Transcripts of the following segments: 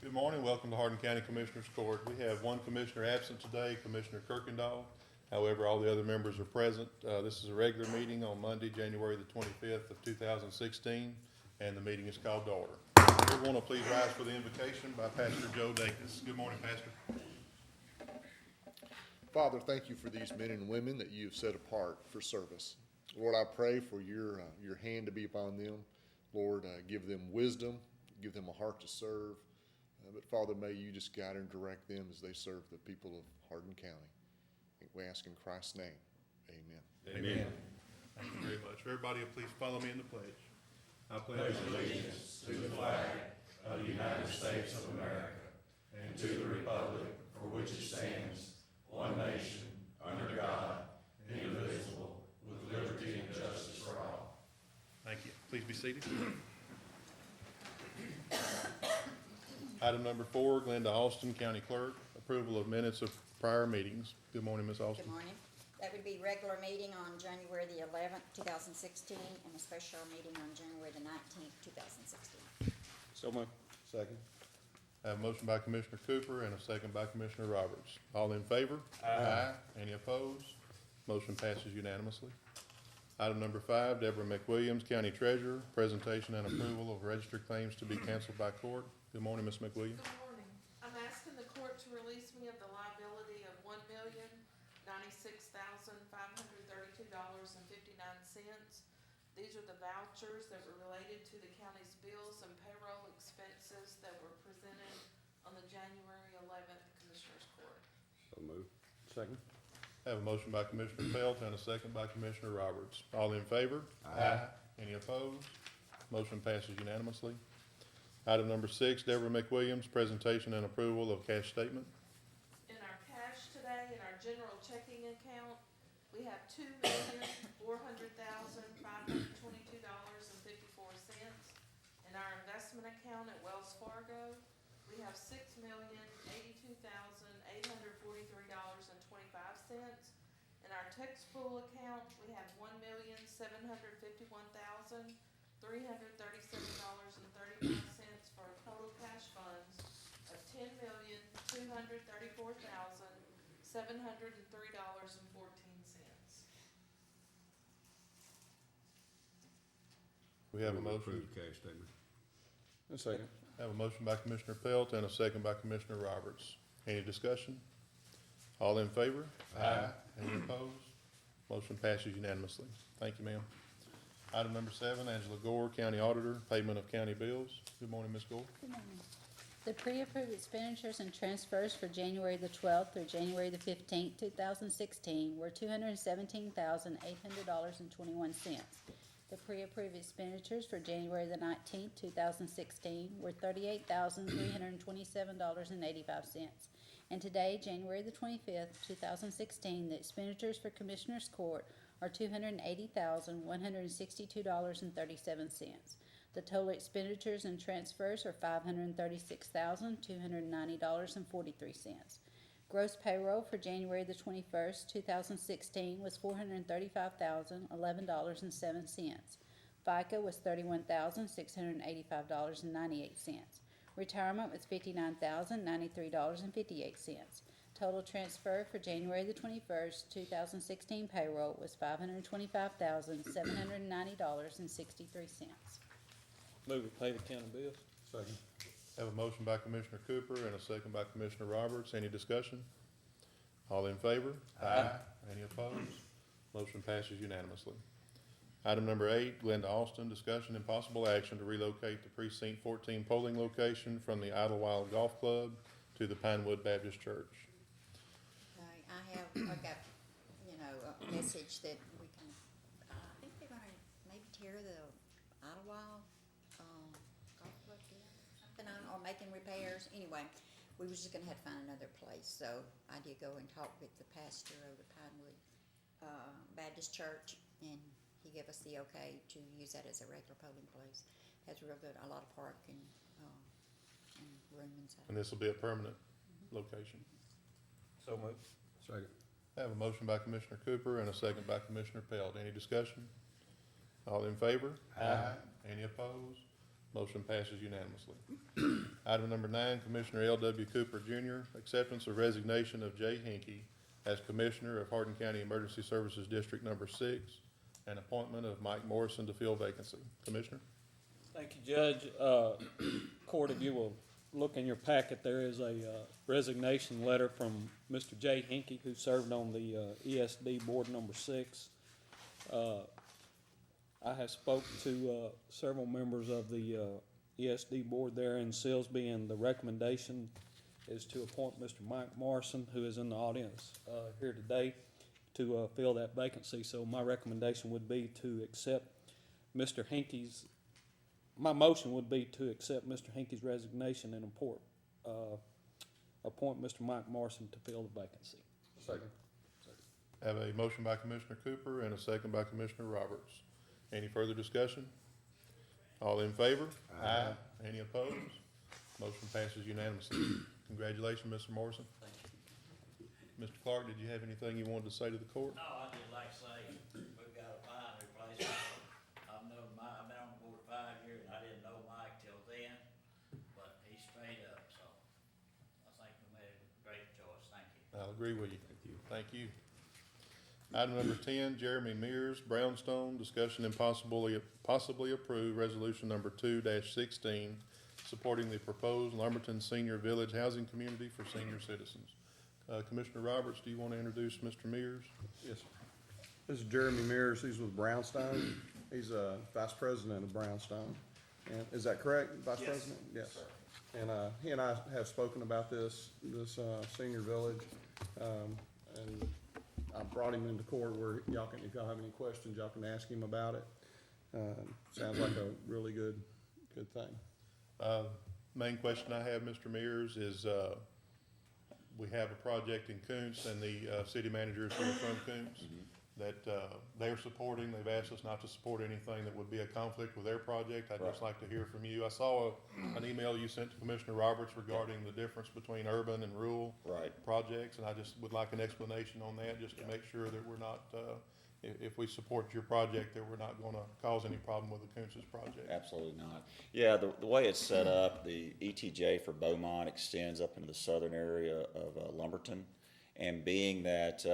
Good morning. Welcome to Hardin County Commissioners Court. We have one commissioner absent today, Commissioner Kirkendall. However, all the other members are present. This is a regular meeting on Monday, January the 25th of 2016, and the meeting is called to order. Everyone will please rise for the invocation by Pastor Joe Dacus. Good morning, Pastor. Father, thank you for these men and women that you have set apart for service. Lord, I pray for your hand to be upon them. Lord, give them wisdom, give them a heart to serve. But Father, may you just guide and direct them as they serve the people of Hardin County. We ask in Christ's name, amen. Amen. Thank you very much. Everybody, please follow me in the pledge. I pledge allegiance to the flag of the United States of America and to the republic for which it stands, one nation, under God, indivisible, with liberty and justice for all. Thank you. Please be seated. Item number 4, Glenda Austin, County Clerk, approval of minutes of prior meetings. Good morning, Ms. Austin. Good morning. That would be regular meeting on January the 11th, 2016, and a special meeting on January the 19th, 2016. So moved. Second. I have a motion by Commissioner Cooper and a second by Commissioner Roberts. All in favor? Aye. Any opposed? Motion passes unanimously. Item number 5, Deborah McWilliams, County Treasurer, presentation and approval of registered claims to be canceled by court. Good morning, Ms. McWilliams. Good morning. I'm asking the court to release me of the liability of $1,096,532.59. These are the vouchers that were related to the county's bills and payroll expenses that were presented on the January 11th Commissioners Court. So moved. Second. I have a motion by Commissioner Pelt and a second by Commissioner Roberts. All in favor? Aye. Any opposed? Motion passes unanimously. Item number 6, Deborah McWilliams, presentation and approval of cash statement. In our cash today, in our general checking account, we have $2,400,522.54. In our investment account at Wells Fargo, we have $6,082,843.25. In our tax pool account, we have $1,751,337.35 for a total cash funds of $10,234,703.14. We have a motion. Approve the cash statement. A second. I have a motion by Commissioner Pelt and a second by Commissioner Roberts. Any discussion? All in favor? Aye. Any opposed? Motion passes unanimously. Thank you, ma'am. Item number 7, Angela Gore, County Auditor, payment of county bills. Good morning, Ms. Gore. Good morning. The pre-approved expenditures and transfers for January the 12th through January the 15th, 2016 were $217,800.21. The pre-approved expenditures for January the 19th, 2016 were $38,327.85. And today, January the 25th, 2016, the expenditures for Commissioners Court are $280,162.37. The total expenditures and transfers are $536,290.43. Gross payroll for January the 21st, 2016 was $435,011.07. FICA was $31,685.98. Retirement was $59,093.58. Total transfer for January the 21st, 2016 payroll was $525,790.63. Move to pay the county bills. Second. I have a motion by Commissioner Cooper and a second by Commissioner Roberts. Any discussion? All in favor? Aye. Any opposed? Motion passes unanimously. Item number 8, Glenda Austin, discussion and possible action to relocate the Precinct 14 polling location from the Idlewild Golf Club to the Pinewood Baptist Church. I got, a message that we can, I think they're gonna maybe tear the Idlewild, golf club down, something or making repairs. Anyway, we was just gonna have to find another place, so I did go and talk with the pastor of the Pinewood, Baptist Church, and he gave us the okay to use that as a regular polling place. Has real good, a lot of parking, and room inside. And this will be a permanent location. So moved. Second. I have a motion by Commissioner Cooper and a second by Commissioner Pelt. Any discussion? All in favor? Aye. Any opposed? Motion passes unanimously. Item number 9, Commissioner L.W. Cooper Jr., acceptance of resignation of Jay Hinkey as Commissioner of Hardin County Emergency Services District Number 6, and appointment of Mike Morrison to fill vacancy. Commissioner? Thank you, Judge. Court, if you will look in your packet, there is a resignation letter from Mr. Jay Hinkey, who served on the ESD Board Number 6. I have spoke to several members of the ESD Board there in Silsbee, and the recommendation is to appoint Mr. Mike Morrison, who is in the audience here today, to fill that vacancy. So my recommendation would be to accept Mr. Hinkey's, my motion would be to accept Mr. Hinkey's resignation and appoint Mr. Mike Morrison to fill the vacancy. Second. Have a motion by Commissioner Cooper and a second by Commissioner Roberts. Any further discussion? All in favor? Aye. Any opposed? Motion passes unanimously. Congratulations, Mr. Morrison. Mr. Clark, did you have anything you wanted to say to the court? No, I'd just like to say, we've got a fine replacement. I've been on the board 5 years, and I didn't know Mike till then, but he's straight up, so I think we made a great choice. Thank you. I'll agree with you. Thank you. Item number 10, Jeremy Mears, Brownstone, discussion and possibly approve resolution number 2-16, supporting the proposed Lumberton Senior Village Housing Community for senior citizens. Commissioner Roberts, do you want to introduce Mr. Mears? Yes, sir. This is Jeremy Mears. He's with Brownstone. He's vice president of Brownstone. And is that correct, Vice President? Yes. And he and I have spoken about this senior village. And I brought him into court where y'all can, if y'all have any questions, y'all can ask him about it. Sounds like a really good thing. Main question I have, Mr. Mears, is we have a project in Kuntz, and the city manager is here from Kuntz that they're supporting. They've asked us not to support anything that would be a conflict with their project. I'd just like to hear from you. I saw an email you sent to Commissioner Roberts regarding the difference between urban and rural projects, and I just would like an explanation on that, just to make sure that we're not, if we support your project, that we're not gonna cause any problem with the Kuntz's project. Absolutely not. Yeah, the way it's set up, the ETJ for Beaumont extends up into the southern area of Lumberton. And being that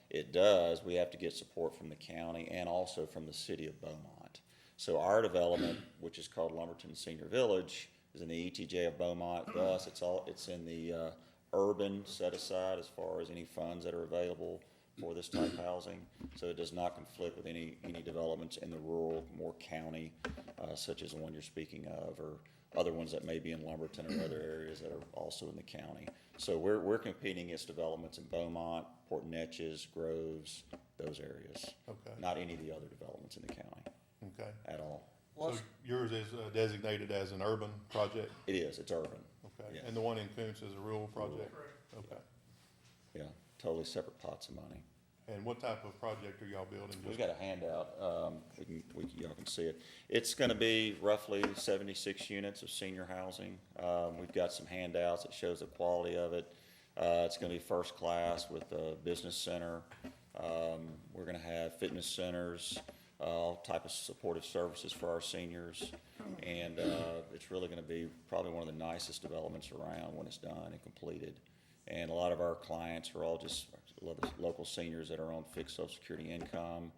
it does, we have to get support from the county and also from the city of Beaumont. So our development, which is called Lumberton Senior Village, is in the ETJ of Beaumont. Thus, it's in the urban set aside as far as any funds that are available for this type of housing. So it does not conflict with any developments in the rural, more county, such as the one you're speaking of, or other ones that may be in Lumberton or other areas that are also in the county. So we're competing against developments in Beaumont, Port Neches, Groves, those areas. Okay. Not any of the other developments in the county Okay. at all. So yours is designated as an urban project? It is, it's urban. Okay. Yeah. And the one in Kuntz is a rural project? Okay. Yeah, totally separate pots of money. And what type of project are y'all building? We've got a handout, y'all can see it. It's gonna be roughly 76 units of senior housing. We've got some handouts that shows the quality of it. It's gonna be first class with a business center. We're gonna have fitness centers, all type of supportive services for our seniors. And, it's really gonna be probably one of the nicest developments around when it's done and completed. And a lot of our clients are all just local seniors that are on fixed Social Security income.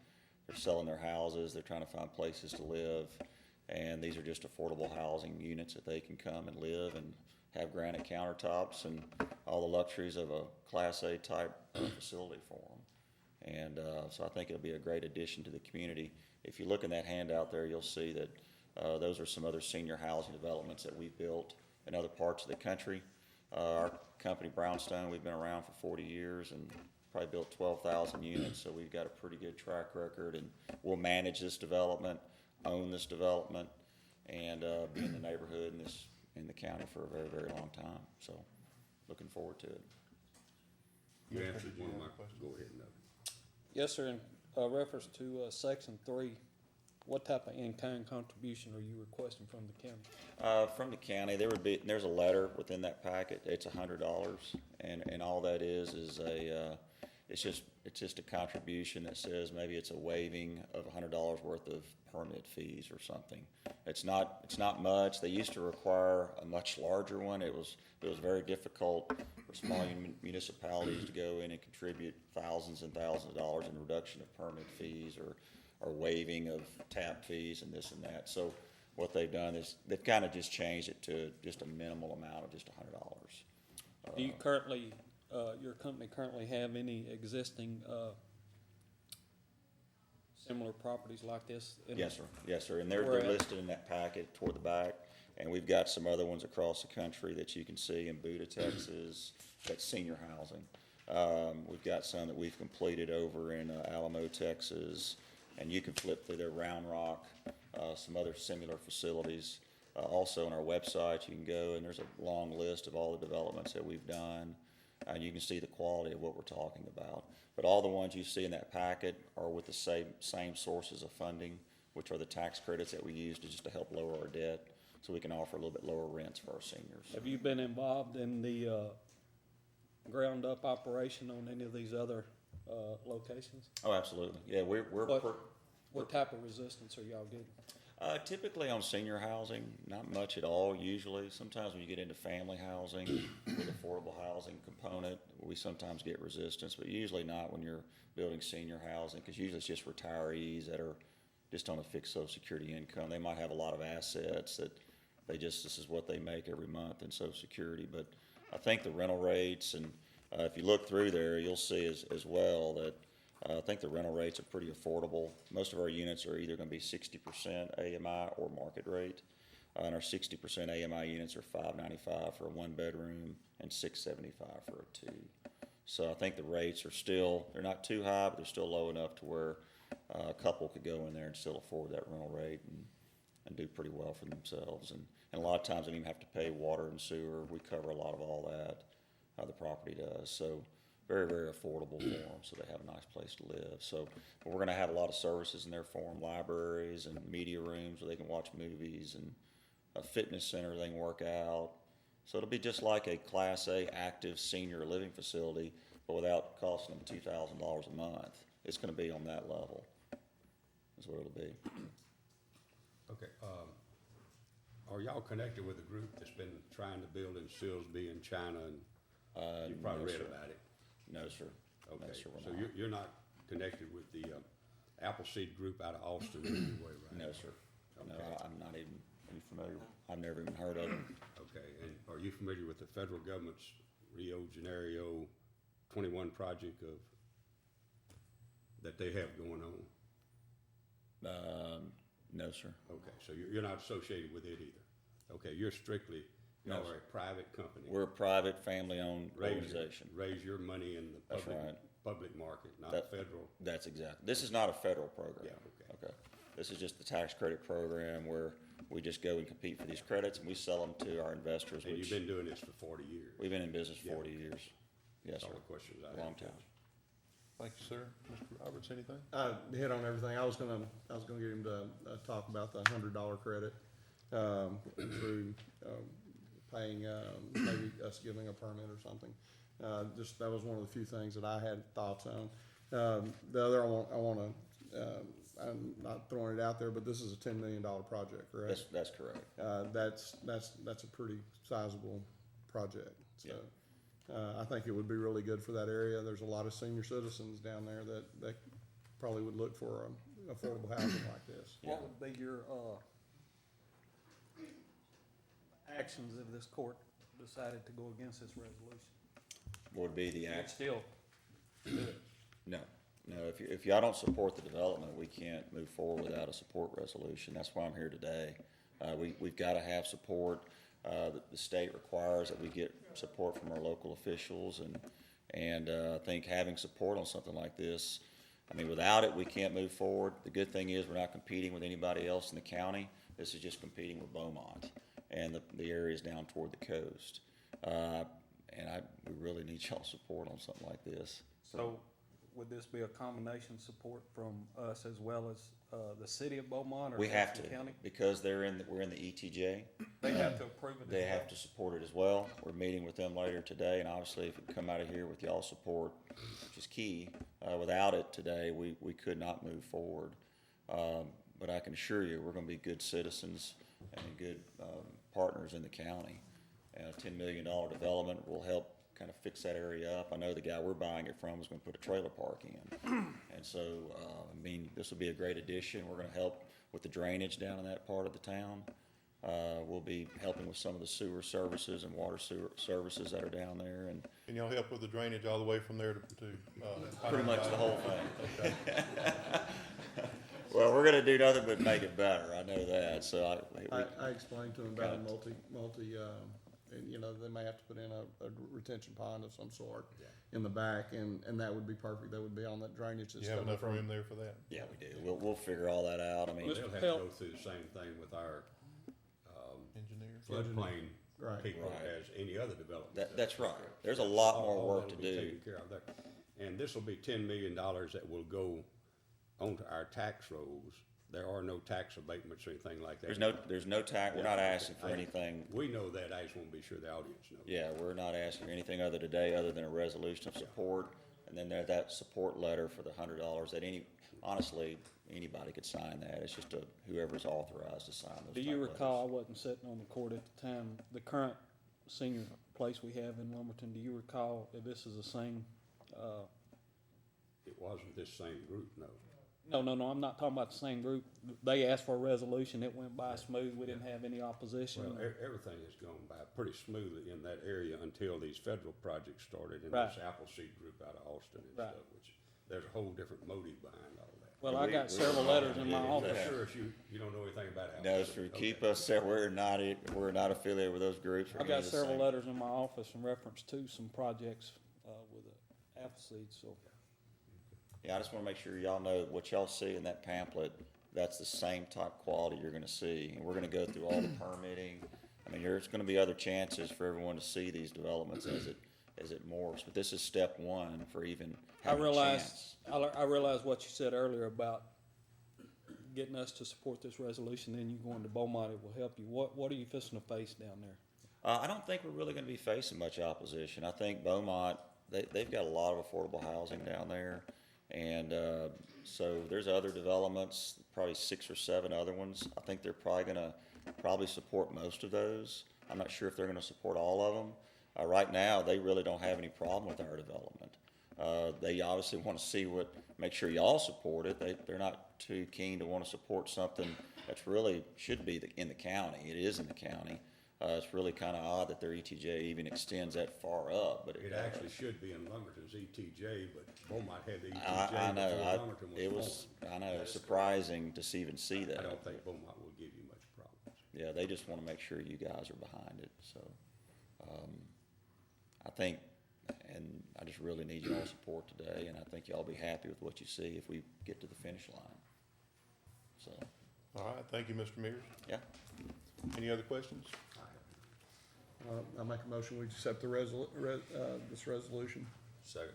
They're selling their houses, they're trying to find places to live, and these are just affordable housing units that they can come and live and have granite countertops and all the luxuries of a Class A type facility for them. And so I think it'll be a great addition to the community. If you look in that handout there, you'll see that those are some other senior housing developments that we've built in other parts of the country. Our company, Brownstone, we've been around for 40 years and probably built 12,000 units, so we've got a pretty good track record, and we'll manage this development, own this development, and be in the neighborhood and in the county for a very, very long time. So, looking forward to it. You answered one of my questions. Go ahead, no. Yes, sir. In reference to section 3, what type of in-kind contribution are you requesting from the county? From the county, there's a letter within that packet. It's $100, and all that is it's just a contribution that says maybe it's a waiving of $100 worth of permit fees or something. It's not much. They used to require a much larger one. It was very difficult for small municipalities to go in and contribute thousands and thousands of dollars in reduction of permit fees or waiving of tap fees and this and that. So what they've done is they've kind of just changed it to just a minimal amount of just $100. Do you currently, your company currently have any existing, similar properties like this? Yes, sir. Yes, sir. And they're Where at? listed in that packet toward the back. And we've got some other ones across the country that you can see in Buda, Texas, that's senior housing. We've got some that we've completed over in Alamo, Texas, and you can flip through there, Round Rock, some other similar facilities. Also on our website, you can go and there's a long list of all the developments that we've done. And you can see the quality of what we're talking about. But all the ones you see in that packet are with the same sources of funding, which are the tax credits that we use to help lower our debt, so we can offer a little bit lower rents for our seniors. Have you been involved in the, ground-up operation on any of these other, locations? Oh, absolutely. Yeah, we're What type of resistance are y'all getting? typically on senior housing, not much at all usually. Sometimes when you get into family housing with affordable housing component, we sometimes get resistance, but usually not when you're building senior housing, because usually it's just retirees that are just on a fixed Social Security income. They might have a lot of assets that this is what they make every month in Social Security. But I think the rental rates, and if you look through there, you'll see as well that I think the rental rates are pretty affordable. Most of our units are either going to be 60% AMI or market rate. And our 60% AMI units are $595 for a one-bedroom and $675 for a two. So I think the rates are they're not too high, but they're still low enough to where a couple could go in there and still afford that rental rate and do pretty well for themselves. And a lot of times they don't even have to pay water and sewer. We cover a lot of all that, the property does. So very, very affordable for them, so they have a nice place to live. So we're going to have a lot of services in there for them, libraries and media rooms where they can watch movies, and a fitness center they can work out. So it'll be just like a Class A active senior living facility, but without costing them $2,000 a month. It's going to be on that level, is what it'll be. Okay, are y'all connected with a group that's been trying to build in Silsbee in China, and you probably No, read sir. about it? No, sir. Okay, No, sir, we're so not. you're not connected with the Appleseed Group out of Austin in any way, right? No, sir. No, Okay. I'm not even familiar. I've never even heard of them. Okay, and are you familiar with the federal government's Rio Janeiro 21 project that they have going on? No, sir. Okay, so you're not associated with it either? Okay, you're strictly, No, y'all sir. are a private company. We're a private, family-owned Raise your- organization. Raise your money in the That's right. public market, not That- federal. That's exactly. This is not a federal program. Yeah, okay. This is just the tax credit program where we just go and compete for these credits and we sell them to our investors, And you've which been doing this for 40 years. we've been in business Yeah, 40 okay. years. Yes, That's sir. all the questions I have. Long time. Thank you, sir. Mr. Roberts, anything? Hit on everything. I was gonna get him to, talk about the $100 credit, through, paying, maybe us giving a permit or something. Just, that was one of the few things that I had thoughts on. The other, I wanna, I'm not throwing it out there, but this is a $10 million project, correct? That's correct. That's a pretty sizable project, so. I think it would be really good for that area. There's a lot of senior citizens down there that probably would look for affordable housing like this. What would be your, actions if this court decided to go against this resolution? Would be the You could act. still do it. No. If y'all don't support the development, we can't move forward without a support resolution. That's why I'm here today. We've got to have support. The state requires that we get support from our local officials, and I think having support on something like this, I mean, without it, we can't move forward. The good thing is we're not competing with anybody else in the county. This is just competing with Beaumont and the areas down toward the coast. And we really need y'all's support on something like this. So would this be a combination support from us as well as, the city of Beaumont or We have to, Jackson County? because we're in the ETJ. They have to approve it as They well? have to support it as well. We're meeting with them later today, and obviously if it come out of here with y'all's support, which is key, without it today, we could not move forward. But I can assure you, we're gonna be good citizens and good, partners in the county. And a $10 million development will help kind of fix that area up. I know the guy we're buying it from is gonna put a trailer park in. And so, I mean, this will be a great addition. We're gonna help with the drainage down in that part of the town. We'll be helping with some of the sewer services and water sewer services that are down there, and Can y'all help with the drainage all the way from there to pretty much the whole thing. Okay. Well, we're gonna do nothing but make it better, I know that, so I explained to them about a Got multi, and, you know, they may have to put in a retention pond of some sort in the back, and that would be perfect. That would be on that drainage You that's have coming enough from. room there for that? yeah, we do. We'll figure all that out. I mean, They'll have to go through the same thing with our Engineer? floodplain Right. people Right. as any other development. that's right. There's a lot more All work to that'll be do. taken care of there. And this will be $10 million that will go onto our tax rolls. There are no tax abatements or anything like that. There's no tax, we're not asking for anything. We know that, I just want to be sure the audience knows. Yeah, we're not asking for anything other today, other than a resolution of support, and then there's that support letter for the $100 that honestly, anybody could sign that. It's just whoever's authorized to sign those. Do type you letters. recall, I wasn't sitting on the court at the time, the current senior place we have in Lumberton, do you recall if this is the same, It wasn't this same group, no. no, I'm not talking about the same group. They asked for a resolution, it went by smooth, we didn't have any opposition. Well, everything has gone by pretty smoothly in that area until these federal projects started and Right. this Appleseed group out of Austin and Right. stuff, which there's a whole different motive behind all that. Well, I got we- several letters in my Yeah, office. I'm sure if you don't know anything about No, Appleseed. sir, Okay. keep us there. We're not affiliated with those groups. or I any got of the several same- letters in my office in reference to some projects, with the Appleseed, so. Yeah, I just wanna make sure y'all know what y'all see in that pamphlet, that's the same type quality you're gonna see. And we're gonna go through all the permitting. I mean, there's gonna be other chances for everyone to see these developments as it morphs, but this is step one for even I having a realize, chance. I realize what you said earlier about getting us to support this resolution, then you going to Beaumont, it will help you. What are you fixing to face down there? I don't think we're really gonna be facing much opposition. I think Beaumont, they've got a lot of affordable housing down there. And, so there's other developments, probably 6 or 7 other ones. I think they're probably gonna support most of those. I'm not sure if they're gonna support all of them. Right now, they really don't have any problem with our development. They obviously wanna see make sure y'all support it. They're not too keen to wanna support something that's really, should be in the county. It is in the county. It's really kinda odd that their ETJ even extends that far up, but It actually should be in Lumberton's ETJ, but Beaumont had the I ETJ know, before Lumberton was it formed. was, I know, surprising to even see I that. don't think Beaumont will give you much problems. Yeah, they just wanna make sure you guys are behind it, so, I think, and I just really need y'all's support today, and I think y'all be happy with what you see if we get to the finish line. So, All right, thank you, Mr. Mears. yeah, Any other questions? I make a motion, we accept this resolution. Second.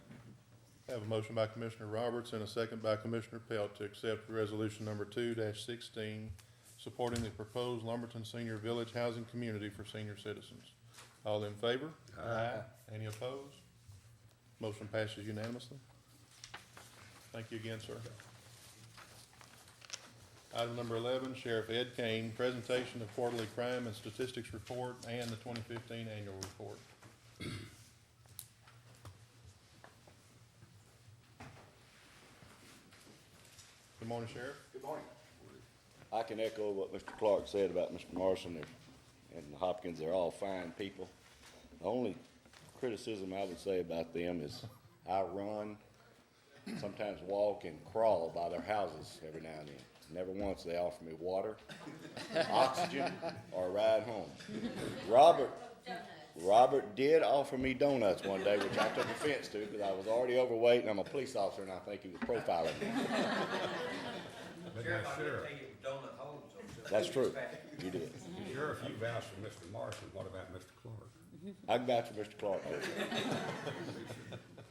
Have a motion by Commissioner Roberts and a second by Commissioner Pelt to accept resolution number 2-16, supporting the proposed Lumberton Senior Village Housing Community for senior citizens. All in favor? Aye. Any opposed? Motion passes unanimously. Thank you again, sir. Item number 11, Sheriff Ed Kane, presentation of quarterly crime and statistics report and the 2015 annual report. Good morning, Sheriff. Good morning. I can echo what Mr. Clark said about Mr. Morrison and Hopkins. They're all fine people. The only criticism I would say about them is I run, sometimes walk and crawl by their houses every now and then. Never once they offer me water, oxygen, or a ride home. Robert did offer me donuts one day, which I took offense to because I was already overweight and I'm a police officer and I think he was profiling me. But now, Sheriff, I did Sheriff, tell you donut holes on some. That's true. You did. Sheriff, you vouched for Mr. Morrison, what about Mr. Clark? I can vouch for Mr. Clark.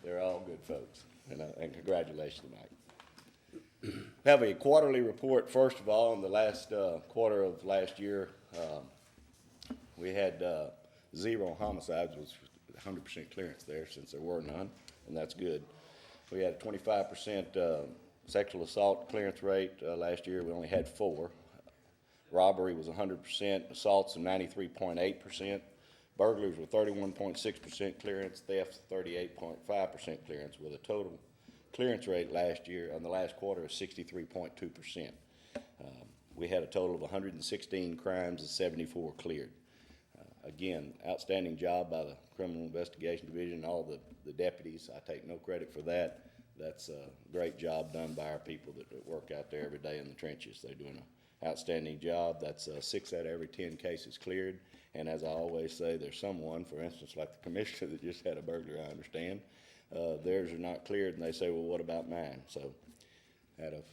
They're all good folks. and congratulations, Mike. Have a quarterly report, first of all, in the last quarter of last year. We had 0 homicides, which was 100% clearance there since there were none, and that's good. We had a 25% sexual assault clearance rate. Last year we only had 4. Robbery was 100%, assaults 93.8%, burglaries were 31.6% clearance, thefts 38.5% clearance, with a total clearance rate last year, on the last quarter, of 63.2%. We had a total of 116 crimes and 74 cleared. Again, outstanding job by the Criminal Investigation Division and all the deputies. I take no credit for that. That's a great job done by our people that work out there every day in the trenches. They're doing an outstanding job. That's 6 out of every 10 cases cleared. And as I always say, there's someone, for instance, like the commissioner that just had a burglary, I understand. Theirs are not cleared, and they say, well, what about mine? So out of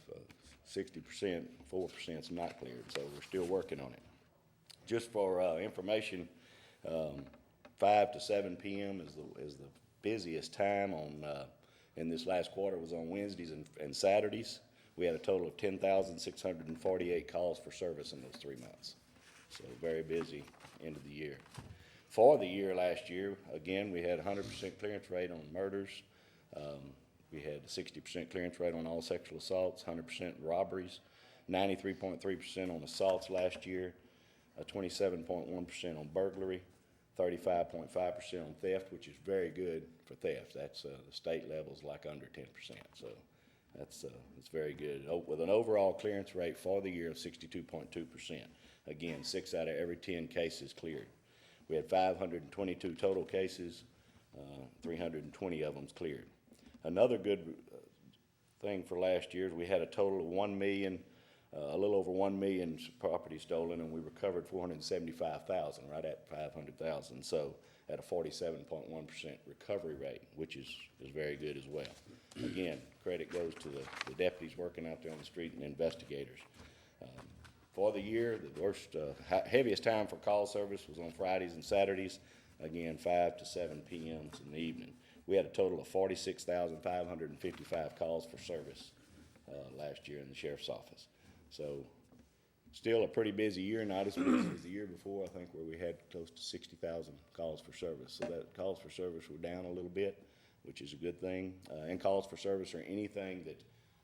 60%, 4% is not cleared, so we're still working on it. Just for information, 5 to 7 p.m. is the busiest time in this last quarter. Was on Wednesdays and Saturdays. We had a total of 10,648 calls for service in those 3 months. So very busy end of the year. For the year last year, again, we had 100% clearance rate on murders. We had a 60% clearance rate on all sexual assaults, 100% robberies, 93.3% on assaults last year, 27.1% on burglary, 35.5% on theft, which is very good for theft. That's the state level's like under 10%, so that's very good. With an overall clearance rate for the year of 62.2%. Again, 6 out of every 10 cases cleared. We had 522 total cases, 320 of them cleared. Another good thing for last year is we had a total of a little over 1 million property stolen, and we recovered 475,000, right at 500,000. So at a 47.1% recovery rate, which is very good as well. Again, credit goes to the deputies working out there on the street and investigators. For the year, the worst, heaviest time for call service was on Fridays and Saturdays, again, 5 to 7 p.m. in the evening. We had a total of 46,555 calls for service last year in the sheriff's office. So still a pretty busy year, not as busy as the year before, I think, where we had close to 60,000 calls for service. So that calls for service were down a little bit, which is a good thing. And calls for service are anything that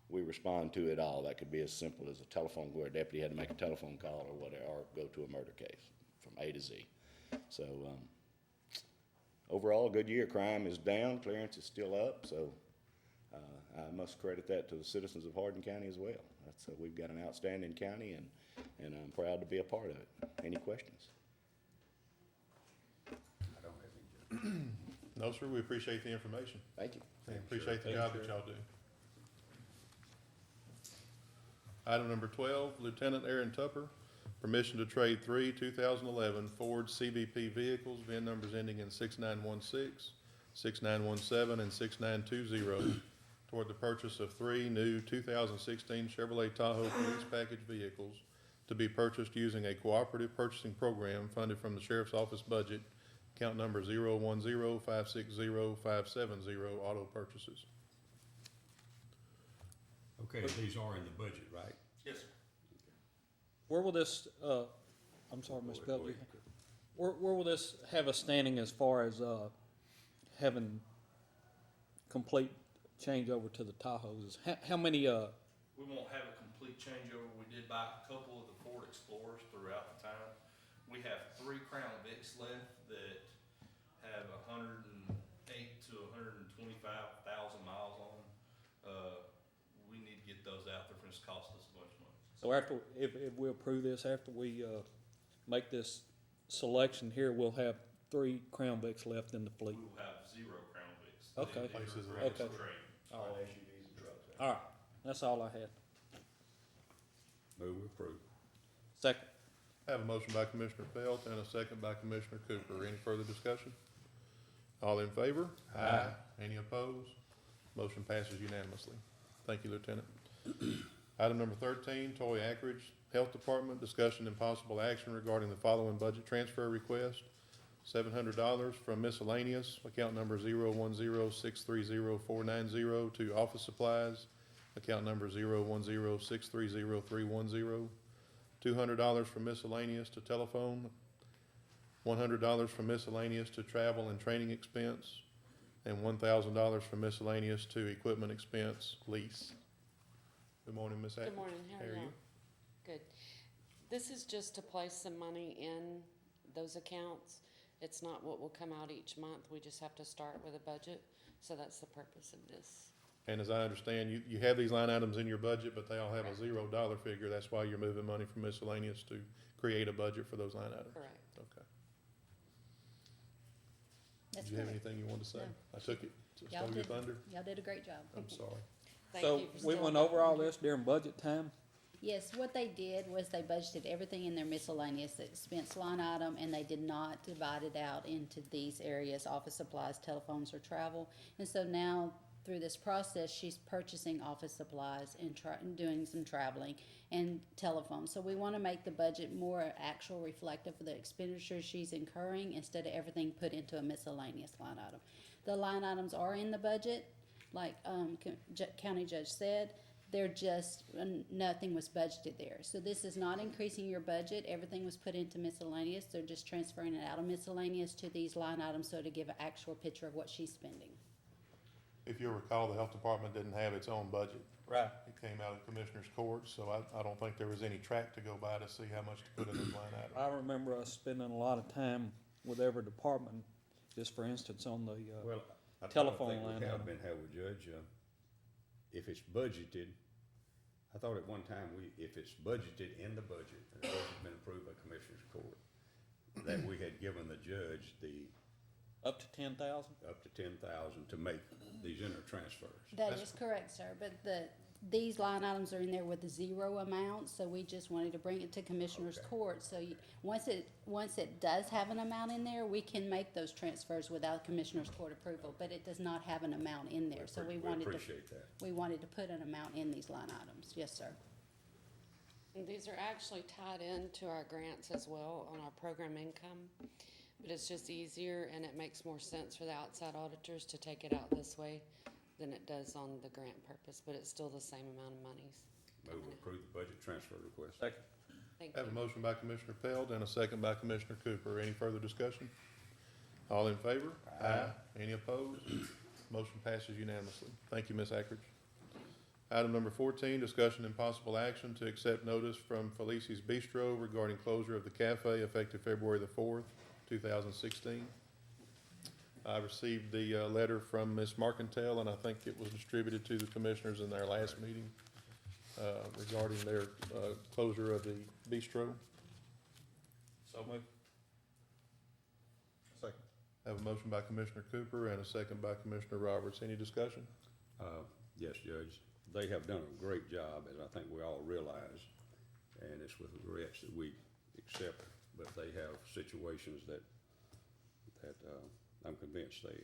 we respond to at all. That could be as simple as a telephone where a deputy had to make a telephone call or whatever, or go to a murder case from A to Z. So overall, a good year. Crime is down, clearance is still up, so I must credit that to the citizens of Hardin County as well. We've got an outstanding county, and I'm proud to be a part of it. Any questions? I don't have any. No, sir, we appreciate the information. Thank you. And appreciate the job that y'all do. Item number 12, Lieutenant Aaron Tupper, permission to trade 3 2011 Ford CBP vehicles, VIN numbers ending in 6916, 6917, and 6920, toward the purchase of 3 new 2016 Chevrolet Tahoe police package vehicles to be purchased using a cooperative purchasing program funded from the Sheriff's Office budget, account number 010560570, auto purchases. Okay, these are in the budget, right? Yes, sir. Where will this, I'm sorry, Ms. Bell, where will this have a standing as far as, having complete changeover to the Tahoes? How many, We won't have a complete changeover. We did buy a couple of the Ford Explorers throughout the time. We have 3 Crown Vics left that have 108 to 125,000 miles on them. We need to get those out there, for it's cost us a bunch of money. so after, if we approve this, after we, make this selection here, we'll have 3 Crown Vics left in the fleet? We will have 0 Crown Vics. Okay. Places Ready okay. for trade. All SUVs and trucks. All right, that's all I had. Move approve. Second. I have a motion by Commissioner Pelt and a second by Commissioner Cooper. Any further discussion? All in favor? Aye. Any opposed? Motion passes unanimously. Thank you, Lieutenant. Item number 13, Toy Ackridge Health Department, discussion and possible action regarding the following budget transfer request. $700 from miscellaneous, account number 010630490 to office supplies, account number 010630310. $200 from miscellaneous to telephone, $100 from miscellaneous to travel and training expense, and $1,000 from miscellaneous to equipment expense lease. Good morning, Ms. Atkins. Good morning, how are you? Good. This is just to place some money in those accounts. It's not what will come out each month, we just have to start with a budget, so that's the purpose of this. And as I understand, you have these line items in your budget, but they all have a $0 figure. That's why you're moving money from miscellaneous to create a budget for those line items. Correct. Okay. That's Did you have correct. anything you wanted to say? No. I took it, Y'all stole your did- thunder. Y'all did a great job. I'm sorry. Thank So you for we still went having over all me. this during budget time? Yes, what they did was they budgeted everything in their miscellaneous expense line item, and they did not divide it out into these areas, office supplies, telephones, or travel. And so now, through this process, she's purchasing office supplies and doing some traveling and telephones. So we wanna make the budget more actual reflective of the expenditures she's incurring instead of everything put into a miscellaneous line item. The line items are in the budget, like, County Judge said. They're just, nothing was budgeted there. So this is not increasing your budget. Everything was put into miscellaneous. They're just transferring it out of miscellaneous to these line items so to give an actual picture of what she's spending. If you'll recall, the health department didn't have its own budget. Right. It came out of Commissioner's Court, so I don't think there was any track to go by to see how much to put in those line items. I remember us spending a lot of time with every department, just for instance, on the, Well, I telephone think line we have item. been, Howard Judge, if it's budgeted, I thought at one time if it's budgeted in the budget, and the budget's been approved by Commissioner's Court, that we had given the judge the up to 10,000? up to 10,000 to make these transfers. That is correct, sir, but these line items are in there with a zero amount, so we just wanted to bring it to Commissioner's Okay. Court. So once it does have an amount in there, we can make those transfers without Commissioner's Court approval, but it does not have an amount in there, so we wanted to. appreciate that. We wanted to put an amount in these line items, yes, sir. And these are actually tied into our grants as well on our program income, but it's just easier and it makes more sense for the outside auditors to take it out this way than it does on the grant purpose, but it's still the same amount of monies. Move to approve the budget transfer request. Second. Thank I have a you. motion by Commissioner Pelt and a second by Commissioner Cooper. Any further discussion? All in favor? Aye. Any opposed? Motion passes unanimously. Thank you, Ms. Ackridge. Item number 14, discussion and possible action to accept notice from Felici's Bistro regarding closure of the cafe effective February the 4th, 2016. I received the letter from Ms. Marcantel, and I think it was distributed to the commissioners in their last meeting regarding their closure of the bistro. So moved. Second. I have a motion by Commissioner Cooper and a second by Commissioner Roberts. Any discussion? Yes, Judge, they have done a great job, as I think we all realize, and it's with regrets that we accept, but they have situations that I'm convinced they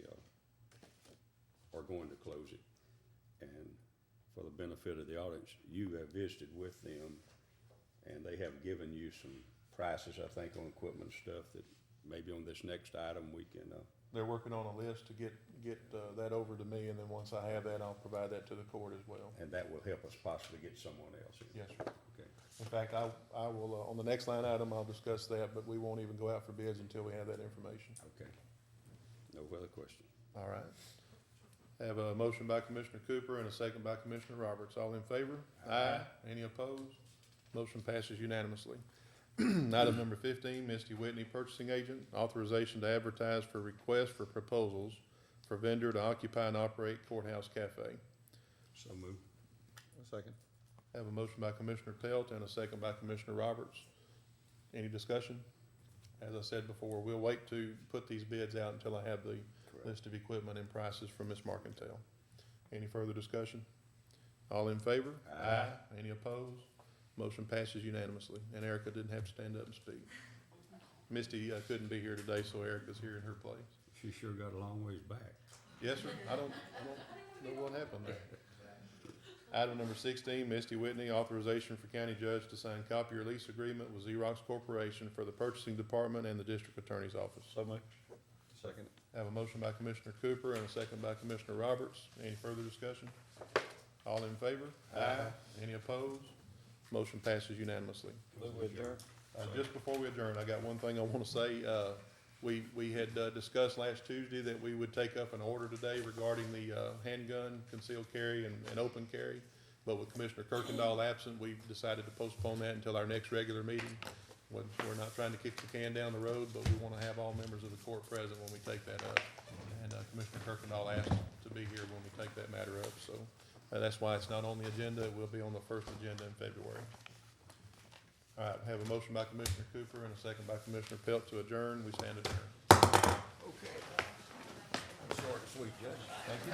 are going to close it. And for the benefit of the audience, you have visited with them, and they have given you some prices, I think, on equipment and stuff that maybe on this next item we can, They're working on a list to get that over to me, and then once I have that, I'll provide that to the court as well. and that will help us possibly get someone else in. Yes, sir. Okay. In fact, I will, on the next line item, I'll discuss that, but we won't even go out for bids until we have that information. Okay. No further questions. All right. I have a motion by Commissioner Cooper and a second by Commissioner Roberts. All in favor? Aye. Any opposed? Motion passes unanimously. Item number 15, Misty Whitney, purchasing agent, authorization to advertise for requests for proposals for vendor to occupy and operate courthouse cafe. So moved. Second. I have a motion by Commissioner Pelt and a second by Commissioner Roberts. Any discussion? As I said before, we'll wait to put these bids out until I have the list of equipment and prices from Ms. Marcantel. Any further discussion? All in favor? Aye. Any opposed? Motion passes unanimously, and Erica didn't have to stand up and speak. Misty couldn't be here today, so Erica's here in her place. She sure got a long ways back. Yes, sir. I don't know what happened there. Item number 16, Misty Whitney, authorization for county judge to sign copier lease agreement with Xerox Corporation for the purchasing department and the district attorney's office. So moved. Second. Have a motion by Commissioner Cooper and a second by Commissioner Roberts. Any further discussion? All in favor? Aye. Any opposed? Motion passes unanimously. Move with adjourn. Just before we adjourn, I got one thing I want to say. We had discussed last Tuesday that we would take up an order today regarding the handgun, concealed carry, and open carry. But with Commissioner Kirkendall absent, we've decided to postpone that until our next regular meeting. We're not trying to kick the can down the road, but we want to have all members of the court present when we take that up. And Commissioner Kirkendall asked to be here when we take that matter up, so that's why it's not on the agenda. It will be on the first agenda in February. All right, we have a motion by Commissioner Cooper and a second by Commissioner Pelt to adjourn. We stand adjourned. Okay. Short and sweet, Judge. Thank you.